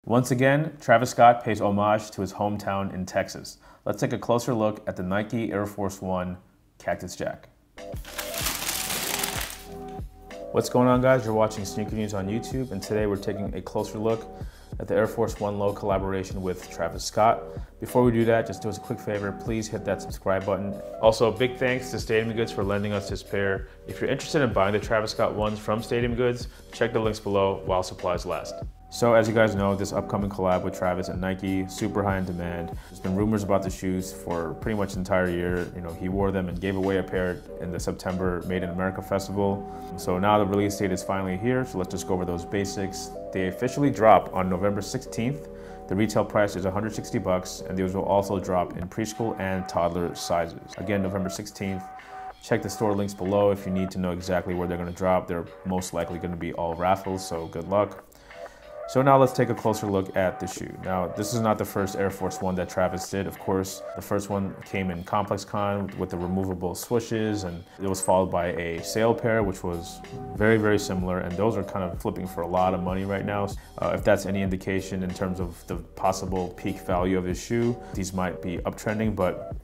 Once again, Travis Scott pays homage to his hometown in Texas. Let's take a closer look at the Nike Air Force One Cactus Jack. What's going on, guys? You're watching Sneaker News on YouTube, and today we're taking a closer look at the Air Force One Low collaboration with Travis Scott. Before we do that, just do us a quick favor, please hit that subscribe button. Also, big thanks to Stadium Goods for lending us this pair. If you're interested in buying the Travis Scott ones from Stadium Goods, check the links below while supplies last. So as you guys know, this upcoming collab with Travis and Nike, super high in demand. There's been rumors about the shoes for pretty much the entire year. You know, he wore them and gave away a pair in the September Made in America Festival. So now the release date is finally here, so let's just go over those basics. They officially drop on November 16th. The retail price is $160, and these will also drop in preschool and toddler sizes. Again, November 16th. Check the store links below if you need to know exactly where they're gonna drop. They're most likely gonna be all raffles, so good luck. So now let's take a closer look at the shoe. Now, this is not the first Air Force One that Travis did. Of course, the first one came in Complex Con with the removable swooshes, and it was followed by a sail pair, which was very, very similar. And those are kind of flipping for a lot of money right now. If that's any indication in terms of the possible peak value of his shoe, these might be uptrending, but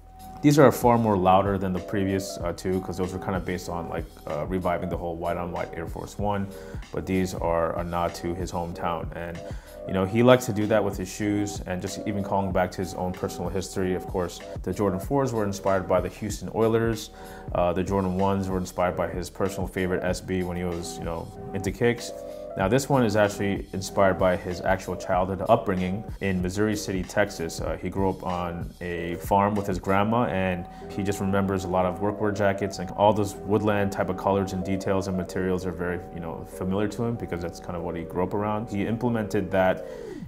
these are far more louder than the previous two, because those were kind of based on like reviving the whole white on white Air Force One, but these are a nod to his hometown. And you know, he likes to do that with his shoes, and just even calling back to his own personal history. Of course, the Jordan 4s were inspired by the Houston Oilers. The Jordan 1s were inspired by his personal favorite SB when he was, you know, into kicks. Now this one is actually inspired by his actual childhood upbringing in Missouri City, Texas. He grew up on a farm with his grandma, and he just remembers a lot of workwear jackets, and all those woodland type of colors and details and materials are very, you know, familiar to him because that's kind of what he grew up around. He implemented that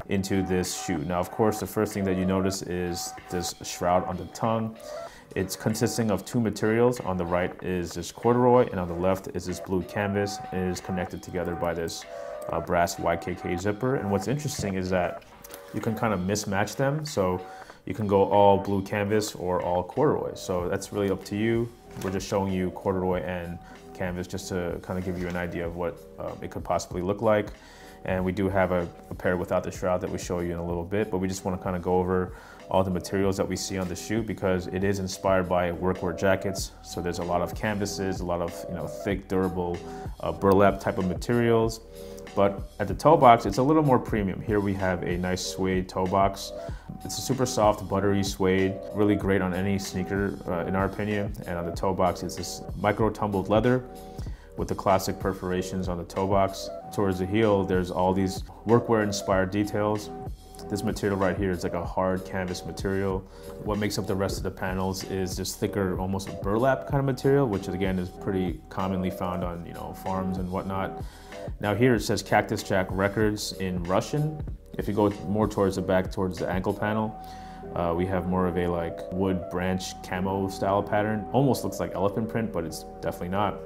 into this shoe. Now, of course, the first thing that you notice is this shroud on the tongue. It's consisting of two materials. On the right is this corduroy, and on the left is this blue canvas. It is connected together by this brass YKK zipper. And what's interesting is that you can kind of mismatch them. So you can go all blue canvas or all corduroy. So that's really up to you. We're just showing you corduroy and canvas just to kind of give you an idea of what it could possibly look like. And we do have a pair without the shroud that we show you in a little bit, but we just want to kind of go over all the materials that we see on the shoe because it is inspired by workwear jackets. So there's a lot of canvases, a lot of, you know, thick, durable burlap type of materials. But at the toe box, it's a little more premium. Here we have a nice suede toe box. It's a super soft, buttery suede, really great on any sneaker, in our opinion. And on the toe box, it's this micro tumbled leather with the classic perforations on the toe box. Towards the heel, there's all these workwear inspired details. This material right here is like a hard canvas material. What makes up the rest of the panels is this thicker, almost burlap kind of material, which again is pretty commonly found on, you know, farms and whatnot. Now here it says Cactus Jack Records in Russian. If you go more towards the back, towards the ankle panel, we have more of a like wood branch camo style pattern. Almost looks like elephant print, but it's definitely not.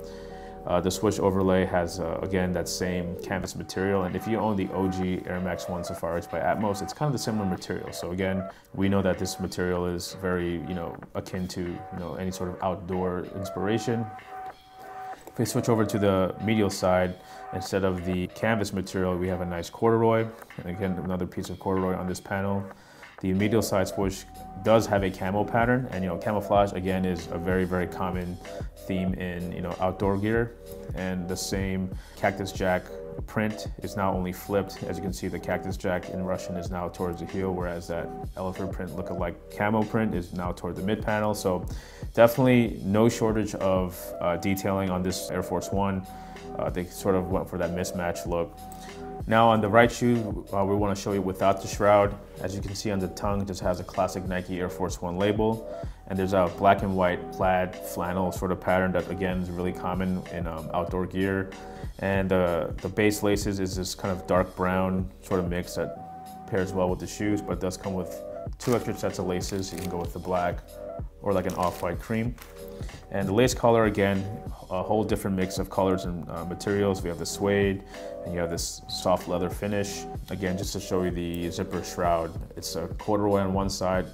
The swoosh overlay has, again, that same canvas material. And if you own the OG Air Max 1 Safaris by Atmos, it's kind of the similar material. So again, we know that this material is very, you know, akin to, you know, any sort of outdoor inspiration. If we switch over to the medial side, instead of the canvas material, we have a nice corduroy. And again, another piece of corduroy on this panel. The medial side swoosh does have a camo pattern, and you know, camouflage again is a very, very common theme in, you know, outdoor gear. And the same Cactus Jack print is now only flipped. As you can see, the Cactus Jack in Russian is now towards the heel, whereas that elephant print look-alike camo print is now toward the mid panel. So definitely no shortage of detailing on this Air Force One. They sort of went for that mismatch look. Now on the right shoe, we want to show you without the shroud. As you can see on the tongue, it just has a classic Nike Air Force One label. And there's a black and white plaid flannel sort of pattern that again is really common in outdoor gear. And the base laces is this kind of dark brown sort of mix that pairs well with the shoes, but it does come with two extra sets of laces. You can go with the black or like an off-white cream. And the lace collar, again, a whole different mix of colors and materials. We have the suede, and you have this soft leather finish. Again, just to show you the zipper shroud, it's a corduroy on one side,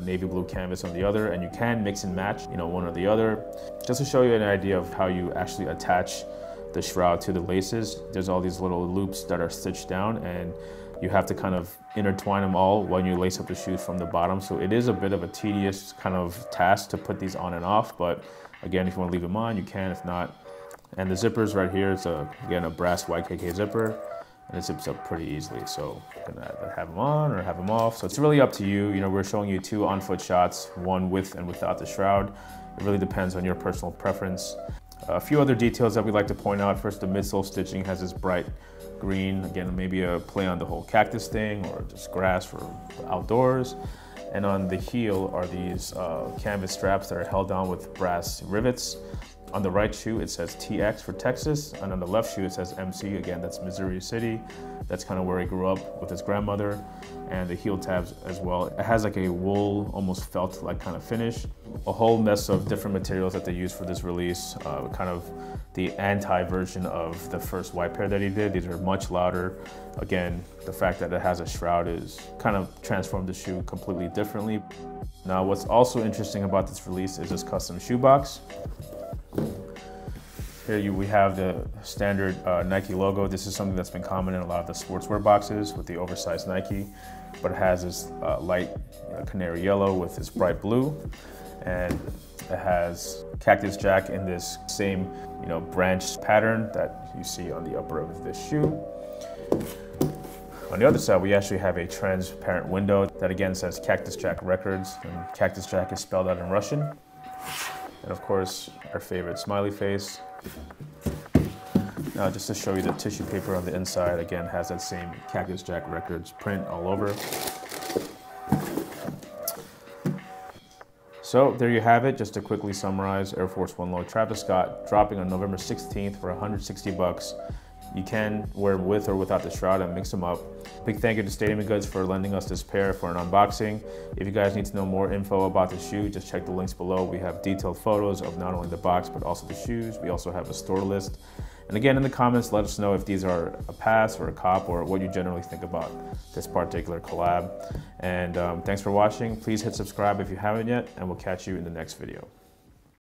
navy blue canvas on the other, and you can mix and match, you know, one or the other. Just to show you an idea of how you actually attach the shroud to the laces, there's all these little loops that are stitched down, and you have to kind of intertwine them all when you lace up the shoes from the bottom. So it is a bit of a tedious kind of task to put these on and off, but again, if you want to leave them on, you can. If not, and the zippers right here, it's again a brass YKK zipper, and it zips up pretty easily. So you can either have them on or have them off. So it's really up to you. You know, we're showing you 2 on-foot shots, one with and without the shroud. It really depends on your personal preference. A few other details that we'd like to point out. First, the midsole stitching has this bright green, again, maybe a play on the whole cactus thing or just grass for outdoors. And on the heel are these canvas straps that are held down with brass rivets. On the right shoe, it says TX for Texas, and on the left shoe, it says MC. Again, that's Missouri City. That's kind of where he grew up with his grandmother, and the heel tabs as well. It has like a wool, almost felt-like kind of finish. A whole mess of different materials that they use for this release, kind of the anti-version of the first white pair that he did. These are much louder. Again, the fact that it has a shroud is kind of transformed the shoe completely differently. Now, what's also interesting about this release is this custom shoebox. Here we have the standard Nike logo. This is something that's been common in a lot of the sportswear boxes with the oversized Nike, but it has this light canary yellow with this bright blue, and it has Cactus Jack in this same branch pattern that you see on the upper of this shoe. On the other side, we actually have a transparent window that again says Cactus Jack Records, and Cactus Jack is spelled out in Russian. And of course, our favorite smiley face. Now, just to show you the tissue paper on the inside, again, has that same Cactus Jack Records print all over. So there you have it. Just to quickly summarize, Air Force 1 Low Travis Scott dropping on November 16th for 160 bucks. You can wear them with or without the shroud and mix them up. Big thank you to Stadium Goods for lending us this pair for an unboxing. If you guys need to know more info about the shoe, just check the links below. We have detailed photos of not only the box, but also the shoes. We also have a store list. And again, in the comments, let us know if these are a pass or a cop or what you generally think about this particular collab. And thanks for watching. Please hit subscribe if you haven't yet, and we'll catch you in the next video.